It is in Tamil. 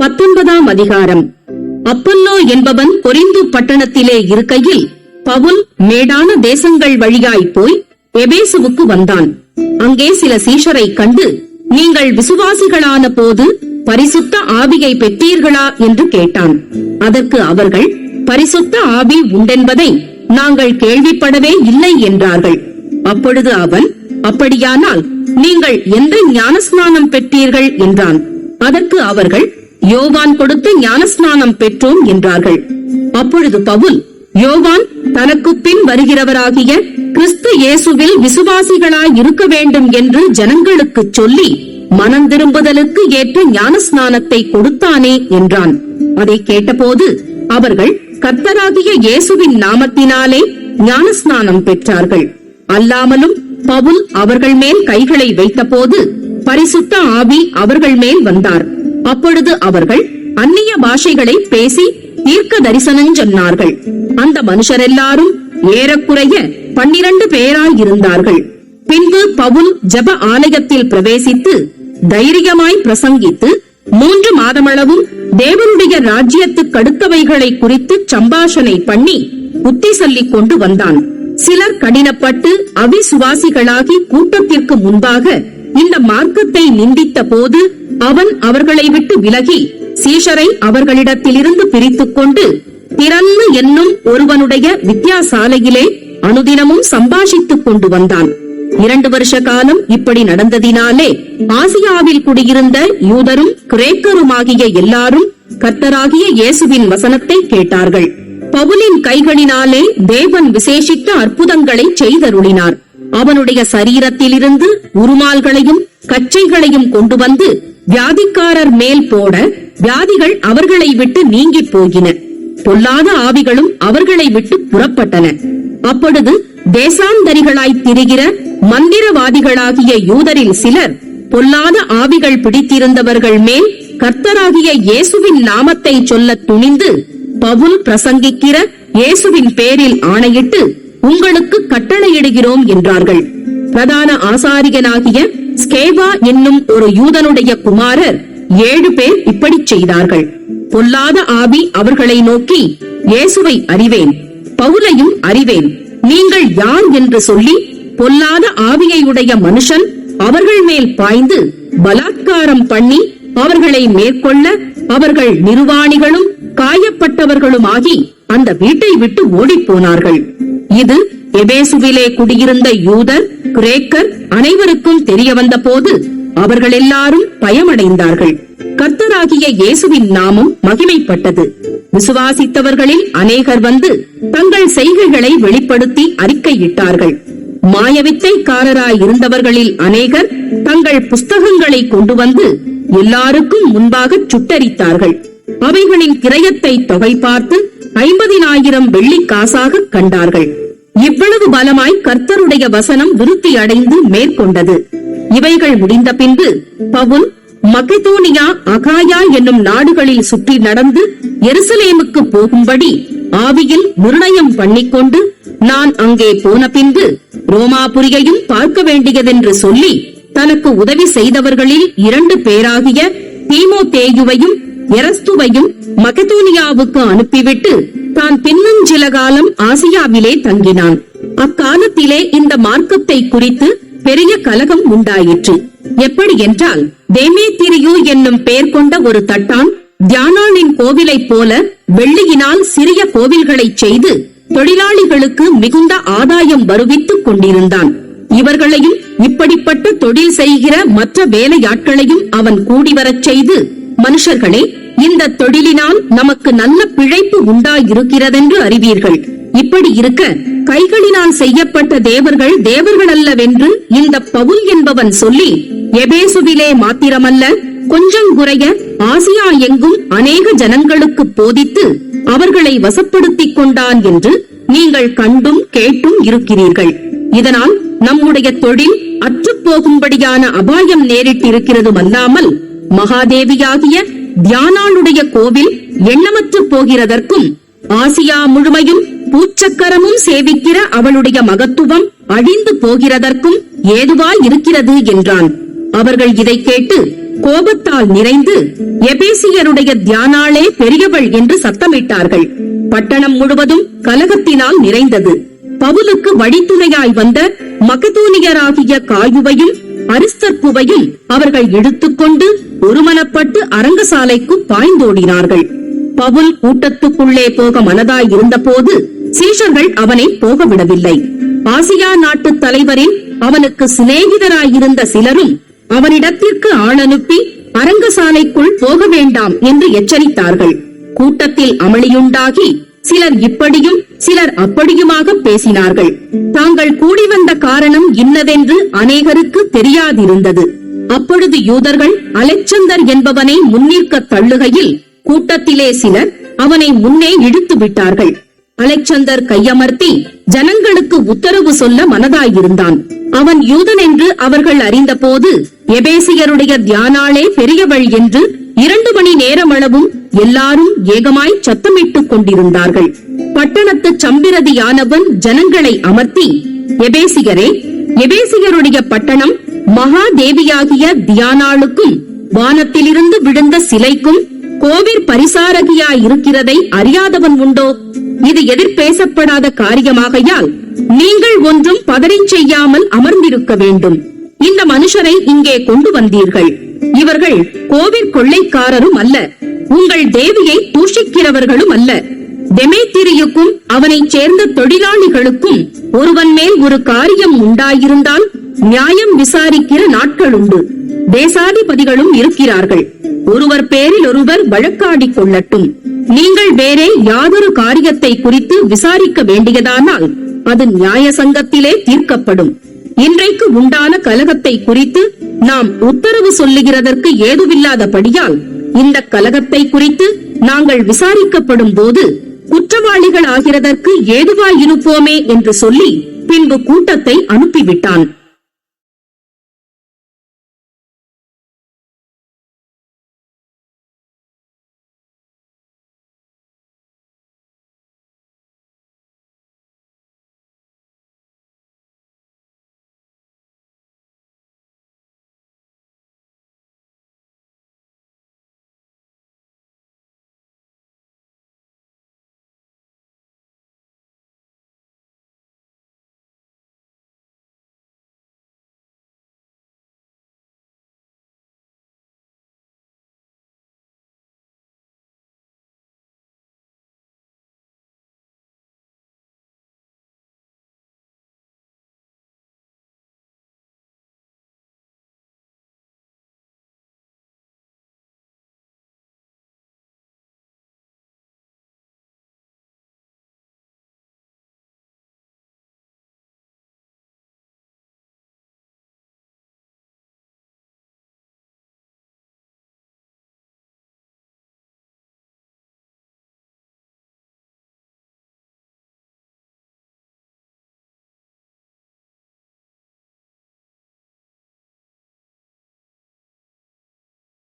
19ஆம் அதிகாரம். அப்பல்லோ என்பவன் கொரிந்து பட்டணத்திலே இருக்கையில் பவுல் மேடான தேசங்கள் வழியாய் போய் எபேசுவுக்கு வந்தான். அங்கே சில சீஷரை கண்டு, நீங்கள் விசுவாசிகளான போது பரிசுத்த ஆவியை பெற்றீர்களா என்று கேட்டான். அதற்கு அவர்கள், பரிசுத்த ஆவி உண்டென்பதை நாங்கள் கேள்விப்படவே இல்லை என்றார்கள். அப்பொழுது அவன், அப்படியானால் நீங்கள் எந்த ஞானஸ்நானம் பெற்றீர்கள் என்றான். அதற்கு அவர்கள், யோவான் கொடுத்த ஞானஸ்நானம் பெற்றோம் என்றார்கள். அப்பொழுது பவுல், யோவான் தனக்கு பின் வருகிறவராகிய கிறிஸ்து இயேசுவில் விசுவாசிகளாய் இருக்க வேண்டும் என்று ஜனங்களுக்கு சொல்லி மனம் திரும்புதலுக்கு ஏற்ற ஞானஸ்நானத்தை கொடுத்தானே என்றான். அதை கேட்டபோது அவர்கள் கர்த்தராகிய இயேசுவின் நாமத்தினாலே ஞானஸ்நானம் பெற்றார்கள். அல்லாமலும் பவுல் அவர்கள் மேல் கைகளை வைத்தபோது பரிசுத்த ஆவி அவர்கள் மேல் வந்தார். அப்பொழுது அவர்கள் அந்நிய பாஷைகளை பேசி தீர்க்க தரிசனம் சொன்னார்கள். அந்த மனுஷரெல்லாரும் ஏறக்குறைய 12 பேராயிருந்தார்கள். பின்பு பவுல் ஜெப ஆலயத்தில் பிரவேசித்து தைரியமாய் பிரசங்கித்து 3 மாதமளவும் தேவனுடைய ராஜ்யத்துக்கடுத்தவைகளை குறித்து சம்பாஷணை பண்ணி புத்தி சொல்லிக் கொண்டு வந்தான். சிலர் கடினப்பட்டு அவிசுவாசிகளாகி கூட்டத்திற்கு முன்பாக இந்த மார்க்கத்தை நிந்தித்த போது அவன் அவர்களை விட்டு விலகி சீஷரை அவர்களிடத்திலிருந்து பிரித்துக் கொண்டு திறன்னு என்னும் ஒருவனுடைய வித்தியாசாலையிலே அனுதினமும் சம்பாஷித்துக் கொண்டு வந்தான். 2 வருஷ காலம் இப்படி நடந்ததினாலே ஆசியாவில் குடியிருந்த யூதரும் கிரேக்கருமாகிய எல்லாரும் கர்த்தராகிய இயேசுவின் வசனத்தை கேட்டார்கள். பவுலின் கைகளினாலே தேவன் விசேஷித்த அற்புதங்களை செய்தருளினார். அவனுடைய சரீரத்திலிருந்து உருமால்களையும் கச்சைகளையும் கொண்டு வந்து வியாதிக்காரர் மேல் போட வியாதிகள் அவர்களை விட்டு நீங்கி போயின. பொல்லாத ஆவிகளும் அவர்களை விட்டு புறப்பட்டன. அப்பொழுது தேசாந்தரிகளாய் திரிகிற மந்திரவாதிகளாகிய யூதரில் சிலர் பொல்லாத ஆவிகள் பிடித்திருந்தவர்கள் மேல் கர்த்தராகிய இயேசுவின் நாமத்தை சொல்ல துணிந்து பவுல் பிரசங்கிக்கிற இயேசுவின் பேரில் ஆணையிட்டு உங்களுக்கு கட்டளையிடுகிறோம் என்றார்கள். பிரதான ஆசாரியனாகிய ஸ்கேவா என்னும் ஒரு யூதனுடைய குமாரர் 7 பேர் இப்படி செய்தார்கள். பொல்லாத ஆவி அவர்களை நோக்கி, இயேசுவை அறிவேன், பவுலையும் அறிவேன், நீங்கள் யார் என்று சொல்லி பொல்லாத ஆவியையுடைய மனுஷன் அவர்கள் மேல் பாய்ந்து பலாத்காரம் பண்ணி அவர்களை மேற்கொள்ள அவர்கள் நிர்வாணிகளும் காயப்பட்டவர்களுமாகி அந்த வீட்டை விட்டு ஓடிப்போனார்கள். இது எபேசுவிலே குடியிருந்த யூதர் கிரேக்கர் அனைவருக்கும் தெரிய வந்த போது அவர்கள் எல்லாரும் பயமடைந்தார்கள். கர்த்தராகிய இயேசுவின் நாமம் மகிமைப்பட்டது. விசுவாசித்தவர்களில் அநேகர் வந்து தங்கள் செய்கைகளை வெளிப்படுத்தி அறிக்கையிட்டார்கள். மாயவித்தைக்காரராய் இருந்தவர்களில் அநேகர் தங்கள் புஸ்தகங்களை கொண்டு வந்து எல்லாருக்கும் முன்பாக சுட்டரித்தார்கள். அவைகளின் கிரயத்தை தொகை பார்த்து 50,000 வெள்ளி காசாக கண்டார்கள். இவ்வளவு பலமாய் கர்த்தருடைய வசனம் விருத்தி அடைந்து மேற்கொண்டது. இவைகள் முடிந்த பின்பு பவுல் மக்கெதோனியா, அகாயா என்னும் நாடுகளில் சுற்றி நடந்து எருசலேமுக்கு போகும்படி ஆவியில் நிர்ணயம் பண்ணிக்கொண்டு, நான் அங்கே போன பின்பு ரோமாபுரியையும் பார்க்க வேண்டியதென்று சொல்லி தனக்கு உதவி செய்தவர்களில் 2 பேராகிய தீமோத்தேயுவையும் எரஸ்துவையும் மக்கெதோனியாவுக்கு அனுப்பிவிட்டு தான் பின்னும் சில காலம் ஆசியாவிலே தங்கினான். அக்காலத்திலே இந்த மார்க்கத்தை குறித்து பெரிய கலகம் உண்டாயிற்று. எப்படி என்றால், தேமேத்திரியு என்னும் பெயர் கொண்ட ஒரு தட்டான் தியானாளின் கோவிலைப் போல வெள்ளியினால் சிறிய கோவில்களை செய்து தொழிலாளிகளுக்கு மிகுந்த ஆதாயம் வருவித்துக் கொண்டிருந்தான். இவர்களையும் இப்படிப்பட்ட தொழில் செய்கிற மற்ற வேலையாட்களையும் அவன் கூடிவரச் செய்து, மனுஷர்களே, இந்த தொழிலினால் நமக்கு நல்ல பிழைப்பு உண்டாயிருக்கிறதென்று அறிவீர்கள். இப்படி இருக்க கைகளினால் செய்யப்பட்ட தேவர்கள் தேவர்கள் அல்லவென்று இந்த பவுல் என்பவன் சொல்லி எபேசுவிலே மாத்திரமல்ல கொஞ்சம் குறைய ஆசியா எங்கும் அநேக ஜனங்களுக்கு போதித்து அவர்களை வசப்படுத்திக் கொண்டான் என்று நீங்கள் கண்டும் கேட்டும் இருக்கிறீர்கள். இதனால் நம்முடைய தொழில் அற்றுப்போகும்படியான அபாயம் நேரிட்டிருக்கிறதும் அல்லாமல் மகாதேவியாகிய தியானாளுடைய கோவில் எண்ணமற்று போகிறதற்கும் ஆசியா முழுமையும் பூச்சக்கரமும் சேவிக்கிற அவளுடைய மகத்துவம் அழிந்து போகிறதற்கும் ஏதுவாய் இருக்கிறது என்றான். அவர்கள் இதை கேட்டு கோபத்தால் நிறைந்து எபேசியருடைய தியானாளே பெரியவள் என்று சத்தமிட்டார்கள். பட்டணம் முழுவதும் கலகத்தினால் நிறைந்தது. பவுலுக்கு வழித்துணையாய் வந்த மக்கதோனியராகிய காயுவையும் அரிஸ்தர்க்குவையும் அவர்கள் இழுத்துக்கொண்டு ஒருமனப்பட்டு அரங்கசாலைக்கு பாய்ந்தோடினார்கள். பவுல் கூட்டத்துக்குள்ளே போக மனதாய் இருந்தபோது சீஷர்கள் அவனை போக விடவில்லை. ஆசியா நாட்டு தலைவரின் அவனுக்கு சிநேகிதராயிருந்த சிலரும் அவனிடத்திற்கு ஆளனுப்பி அரங்கசாலைக்குள் போக வேண்டாம் என்று எச்சரித்தார்கள். கூட்டத்தில் அமளியுண்டாகி சிலர் இப்படியும் சிலர் அப்படியுமாக பேசினார்கள். தாங்கள் கூடி வந்த காரணம் இன்னதென்று அநேகருக்கு தெரியாதிருந்தது. அப்பொழுது யூதர்கள் அலெக்சந்தர் என்பவனை முன்னிற்க தள்ளுகையில் கூட்டத்திலே சிலர் அவனை முன்னே இழுத்து விட்டார்கள். அலெக்சந்தர் கையமர்த்தி ஜனங்களுக்கு உத்தரவு சொல்ல மனதாயிருந்தான். அவன் யூதன் என்று அவர்கள் அறிந்தபோது எபேசியருடைய தியானாளே பெரியவள் என்று 2 மணி நேரமளவும் எல்லாரும் ஏகமாய் சத்தமிட்டுக் கொண்டிருந்தார்கள். பட்டணத்து சம்பிரதியானவன் ஜனங்களை அமர்த்தி, எபேசியரே, எபேசியருடைய பட்டணம் மகாதேவியாகிய தியானாளுக்கும் வானத்திலிருந்து விழுந்த சிலைக்கும் கோவிற் பரிசாரகியாயிருக்கிறதை அறியாதவன் உண்டோ? இது எதிர் பேசப்படாத காரியமாகையால் நீங்கள் ஒன்றும் பதறிச் செய்யாமல் அமர்ந்திருக்க வேண்டும். இந்த மனுஷரை இங்கே கொண்டு வந்தீர்கள். இவர்கள் கோவிற் கொள்ளைக்காரரும் அல்ல, உங்கள் தேவியை தூஷிக்கிறவர்களும் அல்ல. தெமேத்திரியுக்கும் அவனைச் சேர்ந்த தொழிலாளிகளுக்கும் ஒருவன் மேல் ஒரு காரியம் உண்டாயிருந்தால் நியாயம் விசாரிக்கிற நாட்களுண்டு. தேசாதிபதிகளும் இருக்கிறார்கள். ஒருவர் பேரில் ஒருவர் வழக்காடிக் கொள்ளட்டும். நீங்கள் வேறே யாதொரு காரியத்தை குறித்து விசாரிக்க வேண்டியதானால் அது நியாய சங்கத்திலே தீர்க்கப்படும். இன்றைக்கு உண்டான கலகத்தை குறித்து நாம் உத்தரவு சொல்லுகிறதற்கு ஏதுவில்லாதபடியால் இந்த கலகத்தை குறித்து நாங்கள் விசாரிக்கப்படும் போது குற்றவாளிகள் ஆகிறதற்கு ஏதுவாயிருப்போமே என்று சொல்லி பின்பு கூட்டத்தை அனுப்பிவிட்டான்.